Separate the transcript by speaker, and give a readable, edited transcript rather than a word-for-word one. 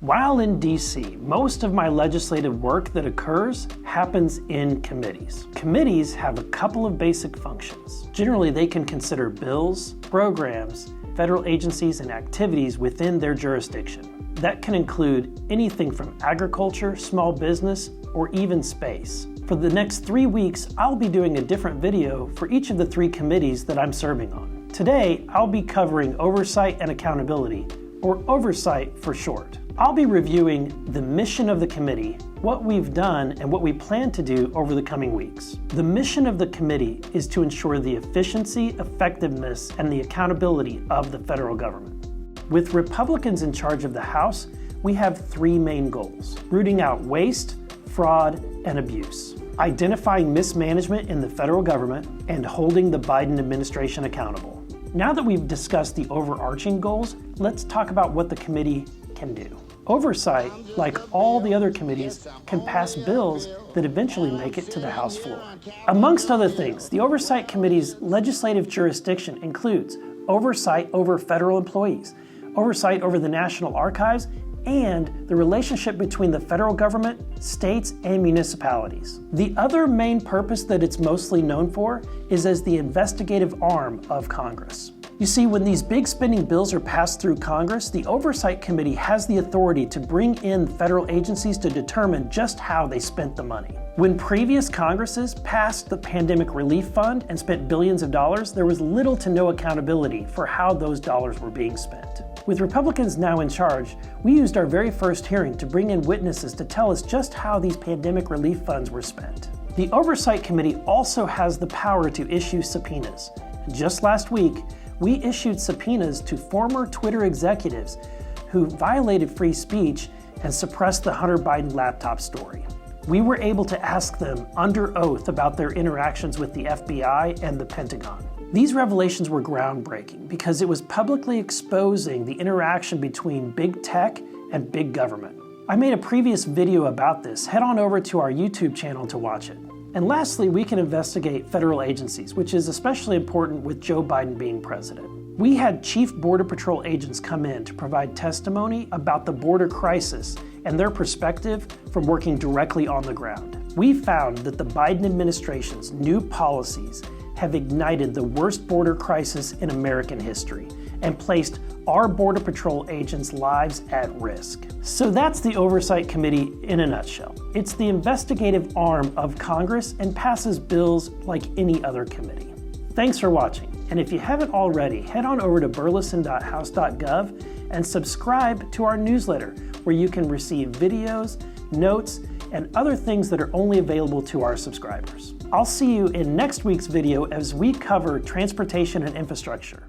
Speaker 1: While in DC, most of my legislative work that occurs happens in committees. Committees have a couple of basic functions. Generally, they can consider bills, programs, federal agencies, and activities within their jurisdiction. That can include anything from agriculture, small business, or even space. For the next 3 weeks, I'll be doing a different video for each of the 3 committees that I'm serving on. Today, I'll be covering Oversight and Accountability, or Oversight for short. I'll be reviewing the mission of the committee, what we've done, and what we plan to do over the coming weeks. The mission of the committee is to ensure the efficiency, effectiveness, and the accountability of the federal government. With Republicans in charge of the House, we have 3 main goals: rooting out waste, fraud, and abuse, identifying mismanagement in the federal government, and holding the Biden administration accountable. Now that we've discussed the overarching goals, let's talk about what the committee can do. Oversight, like all the other committees, can pass bills that eventually make it to the House floor. Amongst other things, the Oversight Committee's legislative jurisdiction includes oversight over federal employees, oversight over the National Archives, and the relationship between the federal government, states, and municipalities. The other main purpose that it's mostly known for is as the investigative arm of Congress. You see, when these big spending bills are passed through Congress, the Oversight Committee has the authority to bring in federal agencies to determine just how they spent the money. When previous Congresses passed the Pandemic Relief Fund and spent billions of dollars, there was little to no accountability for how those dollars were being spent. With Republicans now in charge, we used our very first hearing to bring in witnesses to tell us just how these pandemic relief funds were spent. The Oversight Committee also has the power to issue subpoenas. Just last week, we issued subpoenas to former Twitter executives who violated free speech and suppressed the Hunter Biden laptop story. We were able to ask them under oath about their interactions with the FBI and the Pentagon. These revelations were groundbreaking because it was publicly exposing the interaction between big tech and big government. I made a previous video about this. Head on over to our YouTube channel to watch it. And lastly, we can investigate federal agencies, which is especially important with Joe Biden being president. We had Chief Border Patrol agents come in to provide testimony about the border crisis and their perspective from working directly on the ground. We found that the Biden administration's new policies have ignited the worst border crisis in American history and placed our Border Patrol agents' lives at risk. So that's the Oversight Committee in a nutshell. It's the investigative arm of Congress and passes bills like any other committee. Thanks for watching, and if you haven't already, head on over to burleson.house.gov and subscribe to our newsletter, where you can receive videos, notes, and other things that are only available to our subscribers. I'll see you in next week's video as we cover transportation and infrastructure.